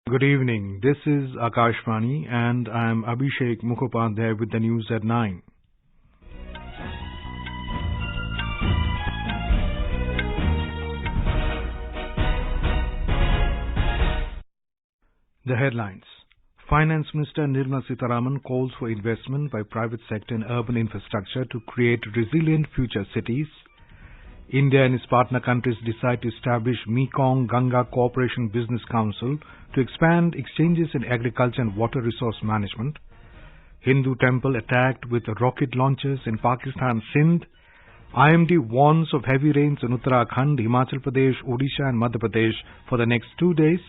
Good evening. This is Akashvani and I am Abhishek Mukhopadhyay with the news at 9. The headlines. Finance Minister Nirmala Sitharaman calls for investment by private sector in urban infrastructure to create resilient future cities. India and its partner countries decide to establish Mekong Ganga Cooperation Business Council to expand exchanges in agriculture and water resource management. Hindu temple attacked with rocket launchers in Pakistan's Sindh. IMD warns of heavy rains in Uttarakhand, Himachal Pradesh, Odisha and Madhya Pradesh for the next 2 days.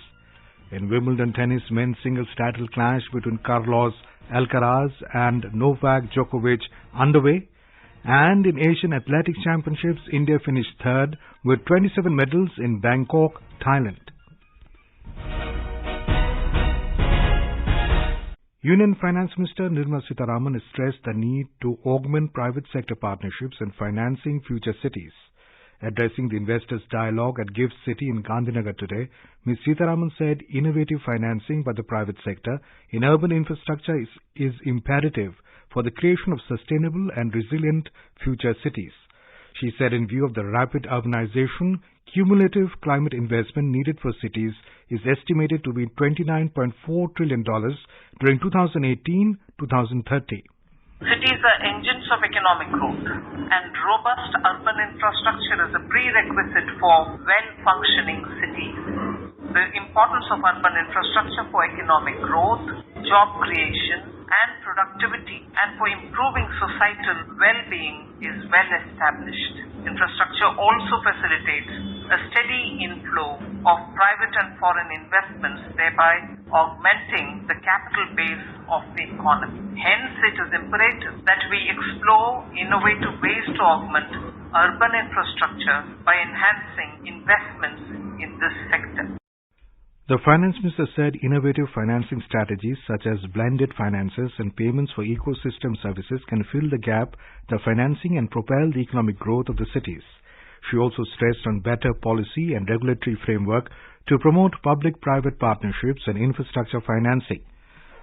In Wimbledon Tennis, men's singles title clash between Alcaraz and Novak Djokovic underway. And in Asian Athletics Championships, India finished third with 27 medals in Bangkok, Thailand. Union Finance Minister Nirmala Sitharaman has stressed the need to augment private sector partnerships in financing future cities. Addressing the investors' dialogue at GIFT City in Gandhinagar today, Ms. Sitharaman said innovative financing by the private sector in urban infrastructure is imperative for the creation of sustainable and resilient future cities. She said in view of the rapid urbanization, cumulative climate investment needed for cities is estimated to be $29.4 trillion during 2018-2030. Cities are engines of economic growth, and robust urban infrastructure is a prerequisite for well-functioning cities. The importance of urban infrastructure for economic growth, job creation, and productivity, and for improving societal well-being is well established. Infrastructure also facilitates a steady inflow of private and foreign investments, thereby augmenting the capital base of the economy. Hence, it is imperative that we explore innovative ways to augment urban infrastructure by enhancing investments in this sector. The Finance Minister said innovative financing strategies such as blended finances and payments for ecosystem services can fill the gap, the financing and propel the economic growth of the cities. She also stressed on better policy and regulatory framework to promote public-private partnerships and infrastructure financing.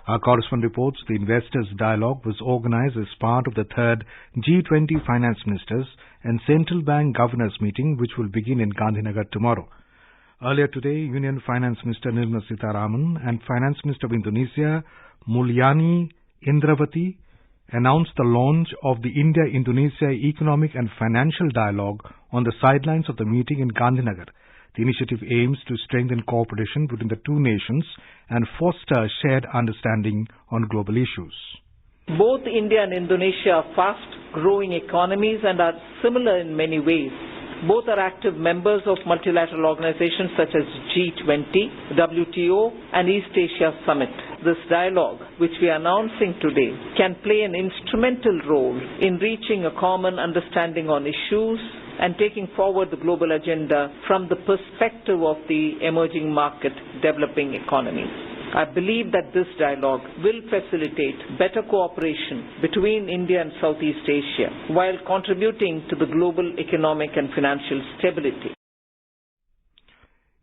Our correspondent reports the Investors' Dialogue was organized as part of the third G20 Finance Ministers and Central Bank Governors meeting, which will begin in Gandhinagar tomorrow. Earlier today, Union Finance Minister Nirmala Sitharaman and Finance Minister of Indonesia, Mulyani Indrawati, announced the launch of the India-Indonesia Economic and Financial Dialogue on the sidelines of the meeting in Gandhinagar. The initiative aims to strengthen cooperation between the two nations and foster shared understanding on global issues. Both India and Indonesia are fast-growing economies and are similar in many ways. Both are active members of multilateral organizations such as G20, WTO, and East Asia Summit. This dialogue, which we are announcing today, can play an instrumental role in reaching a common understanding on issues and taking forward the global agenda from the perspective of the emerging market developing economies. I believe that this dialogue will facilitate better cooperation between India and Southeast Asia while contributing to the global economic and financial stability.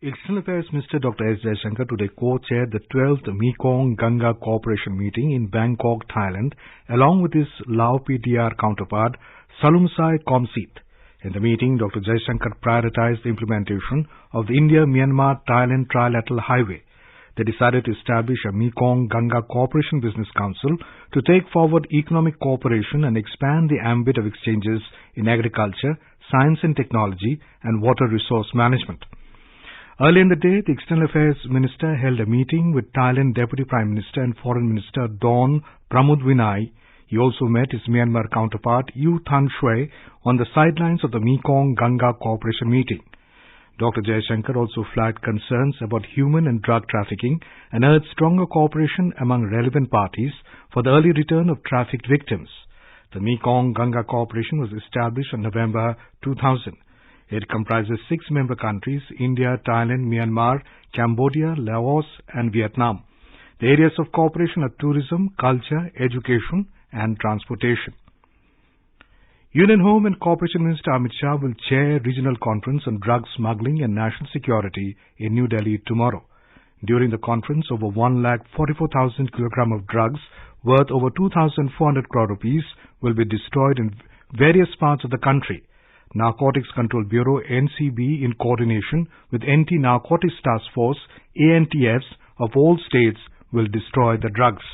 External Affairs Minister Dr. S. Jaishankar today co-chaired the 12th Mekong Ganga Cooperation meeting in Bangkok, Thailand, along with his Lao PDR counterpart, Salumsai Komsit. In the meeting, Dr. Jaishankar prioritized the implementation of the India-Myanmar-Thailand Trilateral Highway. They decided to establish a Mekong Ganga Cooperation Business Council to take forward economic cooperation and expand the ambit of exchanges in agriculture, science and technology, and water resource management. Earlier in the day, the External Affairs Minister held a meeting with Thailand Deputy Prime Minister and Foreign Minister Don Pramudwinai. He also met his Myanmar counterpart U Than Shwe on the sidelines of the Mekong Ganga Cooperation meeting. Dr. Jaishankar also flagged concerns about human and drug trafficking and urged stronger cooperation among relevant parties for the early return of trafficked victims. The Mekong Ganga Cooperation was established in November 2000. It comprises 6 member countries: India, Thailand, Myanmar, Cambodia, Laos and Vietnam. The areas of cooperation are tourism, culture, education and transportation. Union Home and Corporation Minister Amit Shah will chair Regional Conference on Drug Smuggling and National Security in New Delhi tomorrow. During the conference, over 1,44,000 kilograms of drugs worth over 2,400 crore rupees will be destroyed in various parts of the country. Narcotics Control Bureau NCB, in coordination with Anti-Narcotics Task Force ANTFs of all states, will destroy the drugs.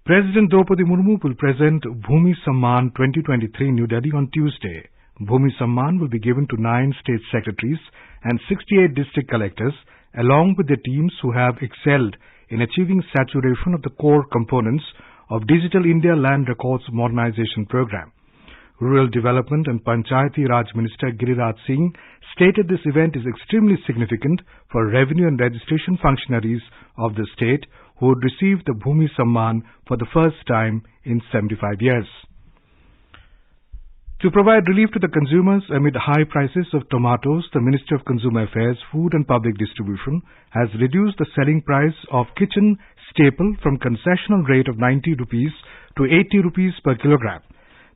President Draupadi Murmu will present Bhumi Samman 2023 in New Delhi on Tuesday. Bhumi Samman will be given to 9 state secretaries and 68 district collectors, along with their teams who have excelled in achieving saturation of the core components of Digital India Land Records Modernization Program. Rural Development and Panchayati Raj Minister Giriraj Singh stated this event is extremely significant for revenue and registration functionaries of the state who would receive the Bhumi Samman for the first time in 75 years. To provide relief to the consumers amid high prices of tomatoes, the Ministry of Consumer Affairs, Food and Public Distribution has reduced the selling price of kitchen staple from concessional rate of 90 rupees to 80 rupees per kilogram.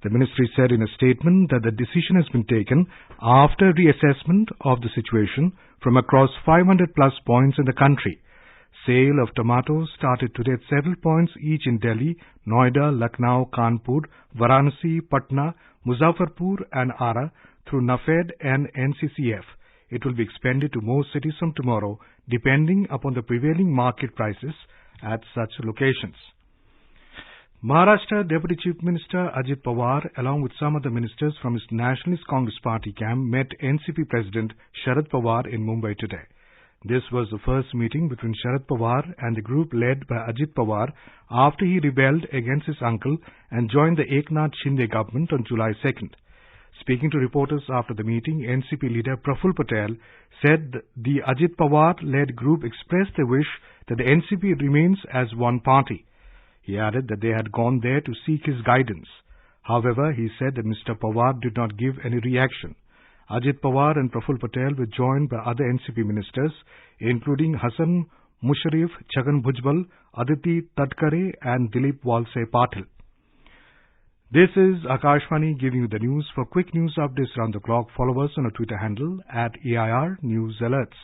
The ministry said in a statement that the decision has been taken after reassessment of the situation from across 500 plus points in the country. Sale of tomatoes started today at several points each in Delhi, Noida, Lucknow, Kanpur, Varanasi, Patna, Muzaffarpur and Ara through NAFED and NCCF. It will be expanded to more cities from tomorrow depending upon the prevailing market prices at such locations. Maharashtra Deputy Chief Minister Ajit Pawar, along with some other ministers from his Nationalist Congress Party camp, met NCP President Sharad Pawar in Mumbai today. This was the first meeting between Sharad Pawar and the group led by Ajit Pawar after he rebelled against his uncle and joined the Eknath Shinde government on July 2nd. Speaking to reporters after the meeting, NCP leader Praful Patel said the Ajit Pawar-led group expressed their wish that the NCP remains as one party. He added that they had gone there to seek his guidance. However, he said that Mr. Pawar did not give any reaction. Ajit Pawar and Praful Patel were joined by other NCP ministers, including Hassan Musharraf, Chhagan Bhujbal, Aditi Tadkare and Dilip Walse Patil. This is Akashvani giving you the news. For quick news updates around the clock, follow us on our Twitter handle @AIR News Alerts.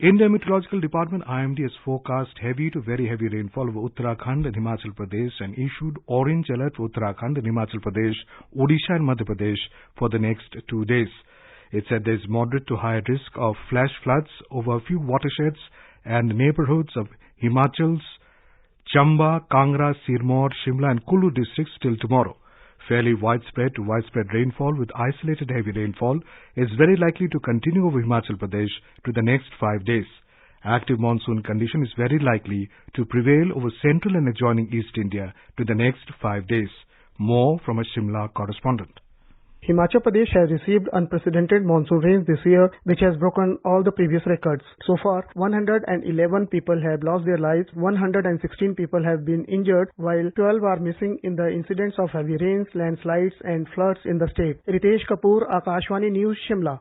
India Meteorological Department IMD has forecast heavy to very heavy rainfall over Uttarakhand and Himachal Pradesh and issued orange alert for Uttarakhand and Himachal Pradesh, Odisha and Madhya Pradesh for the next 2 days. It said there is moderate to high risk of flash floods over a few watersheds and neighborhoods of Himachal's Chamba, Kangra, Sirmaur, Shimla and Kullu districts till tomorrow. Fairly widespread to widespread rainfall with isolated heavy rainfall is very likely to continue over Himachal Pradesh to the next 5 days. Active monsoon condition is very likely to prevail over central and adjoining East India to the next 5 days. More from a Shimla correspondent. Himachal Pradesh has received unprecedented monsoon rains this year, which has broken all the previous records. So far, 111 people have lost their lives, 116 people have been injured, while 12 are missing in the incidents of heavy rains, landslides and floods in the state. Ritesh Kapoor, Akashvani News, Shimla.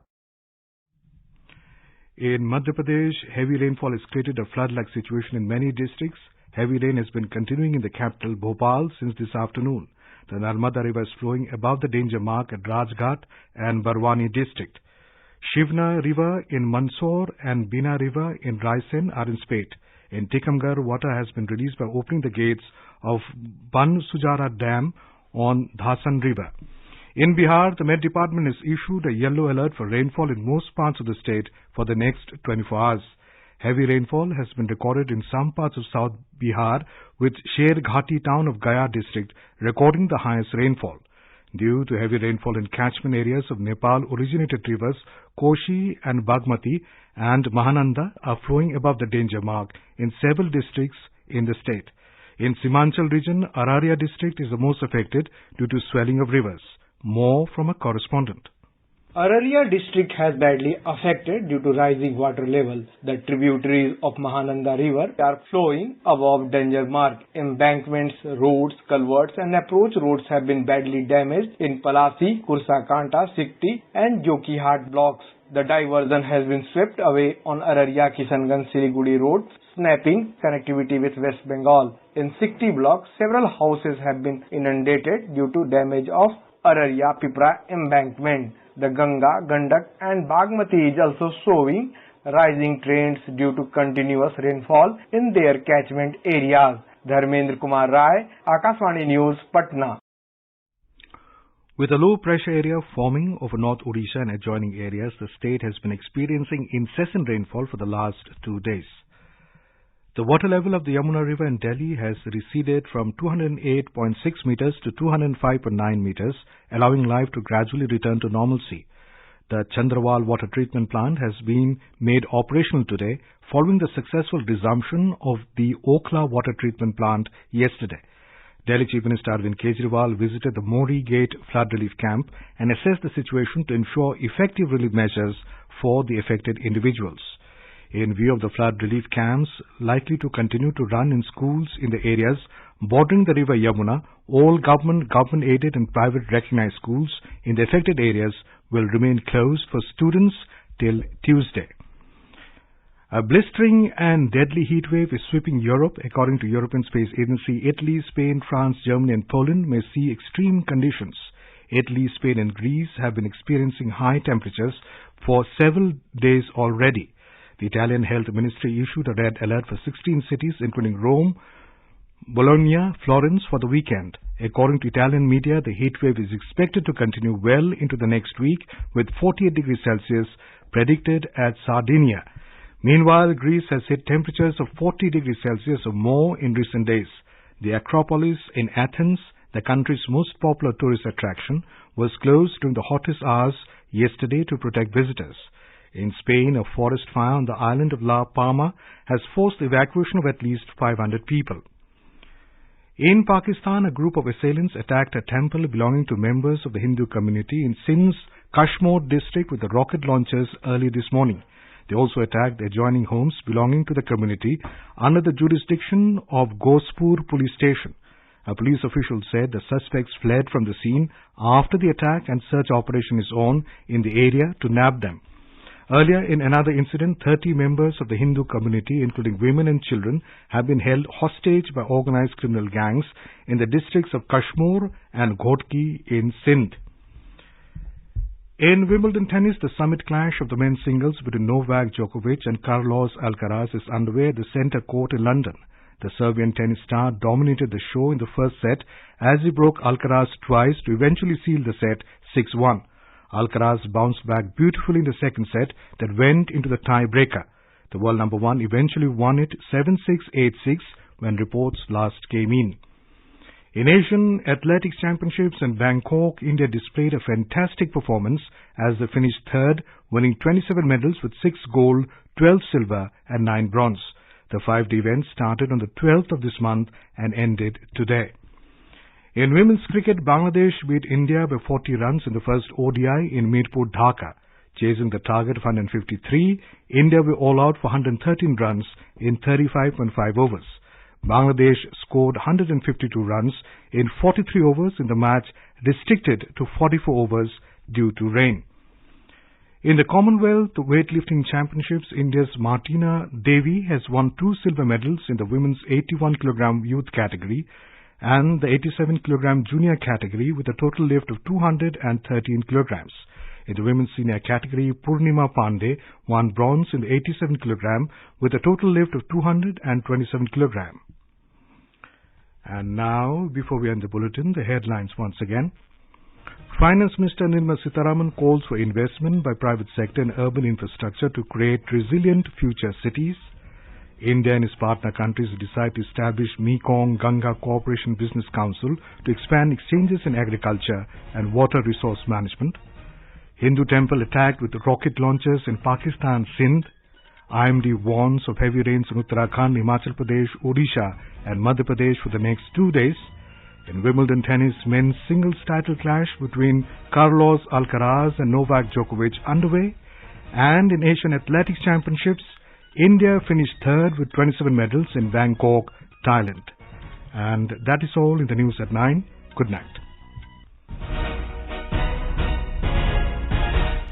In Madhya Pradesh, heavy rainfall has created a flood-like situation in many districts. Heavy rain has been continuing in the capital, Bhopal, since this afternoon. The Narmada River is flowing above the danger mark at Rajghat and Barwani district. Shivna River in Mandsaur and Bina River in Raisen are in spate. In Tikamgarh, water has been released by opening the gates of Ban Sujara Dam on Dhasan River. In Bihar, the Met Department has issued a yellow alert for rainfall in most parts of the state for the next 24 hours. Heavy rainfall has been recorded in some parts of South Bihar, with Sher Ghati town of Gaya district recording the highest rainfall. Due to heavy rainfall in catchment areas of Nepal-originated rivers Koshi and Bagmati and Mahananda are flowing above the danger mark in several districts in the state. In Simachal region, Araria district is the most affected due to swelling of rivers. More from a correspondent. Araria district has badly affected due to rising water levels. The tributaries of Mahananda River are flowing above danger mark. Embankments, roads, culverts and approach roads have been badly damaged in Palasi, Kursakanta, Sikti and Jokihat blocks. The diversion has been swept away on Araria Kishanganj Siliguri road, snapping connectivity with West Bengal. In Sikti block, several houses have been inundated due to damage of Araria Pipra embankment. The Ganga, Gandak and Bagmati is also showing rising trends due to continuous rainfall in their catchment areas. Dharmendra Kumar Rai, Akashvani News, Patna. With a low pressure area forming over North Odisha and adjoining areas, the state has been experiencing incessant rainfall for the last 2 days. The water level of the Yamuna River in Delhi has receded from 208.6 meters to 205.9 meters, allowing life to gradually return to normalcy. The Chandrawal water treatment plant has been made operational today following the successful resumption of the Okhla water treatment plant yesterday. Delhi Chief Minister Arvind Kejriwal visited the Mori Gate flood relief camp and assessed the situation to ensure effective relief measures for the affected individuals. In view of the flood relief camps likely to continue to run in schools in the areas bordering the river Yamuna, all government-aided and private recognized schools in the affected areas will remain closed for students till Tuesday. A blistering and deadly heat wave is sweeping Europe. According to European Space Agency, Italy, Spain, France, Germany and Poland may see extreme conditions. Italy, Spain and Greece have been experiencing high temperatures for several days already. The Italian Health Ministry issued a red alert for 16 cities, including Rome, Bologna, Florence, for the weekend. According to Italian media, the heat wave is expected to continue well into the next week, with 48 degrees Celsius predicted at Sardinia. Meanwhile, Greece has hit temperatures of 40 degrees Celsius or more in recent days. The Acropolis in Athens, the country's most popular tourist attraction, was closed during the hottest hours yesterday to protect visitors. In Spain, a forest fire on the island of La Palma has forced the evacuation of at least 500 people. In Pakistan, a group of assailants attacked a temple belonging to members of the Hindu community in Sindh's Kashmir district with the rocket launchers early this morning. They also attacked adjoining homes belonging to the community under the jurisdiction of Ghospur police station. A police official said the suspects fled from the scene after the attack and search operation is on in the area to nab them. Earlier, in another incident, 30 members of the Hindu community, including women and children, have been held hostage by organized criminal gangs in the districts of Kashmir and Ghodki in Sindh. In Wimbledon Tennis, the summit clash of the men's singles between Novak Djokovic and Carlos Alcaraz is underway at the Centre Court in London. The Serbian tennis star dominated the show in the first set as he broke Alcaraz twice to eventually seal the set 6-1. Alcaraz bounced back beautifully in the second set that went into the tie-breaker. The world number one eventually won it 7-6, 8-6 when reports last came in. In Asian Athletics Championships in Bangkok, India displayed a fantastic performance as they finished third, winning 27 medals with 6 gold, 12 silver and 9 bronze. The 5-day event started on the 12th of this month and ended today. In women's cricket, Bangladesh beat India by 40 runs in the first ODI in Mirpur, Dhaka. Chasing the target of 153, India were all out for 113 runs in 35.5 overs. Bangladesh scored 152 runs in 43 overs in the match restricted to 44 overs due to rain. In the Commonwealth Weightlifting Championships, India's Martina Devi has won 2 silver medals in the women's 81 kg youth category and the 87 kg junior category with a total lift of 213 kilograms. In the women's senior category, Purnima Pandey won bronze in the 87 kg with a total lift of 227 kilograms. And now, before we end the bulletin, the headlines once again. Finance Minister Nirmala Sitharaman calls for investment by private sector in urban infrastructure to create resilient future cities. India and its partner countries decide to establish Mekong Ganga Cooperation Business Council to expand exchanges in agriculture and water resource management. Hindu temple attacked with rocket launchers in Pakistan, Sindh. IMD warns of heavy rains in Uttarakhand, Himachal Pradesh, Odisha and Madhya Pradesh for the next 2 days. In Wimbledon Tennis, men's singles title clash between Carlos Alcaraz and Novak Djokovic underway. And in Asian Athletics Championships, India finished third with 27 medals in Bangkok, Thailand. And that is all in the news at 9. Good night.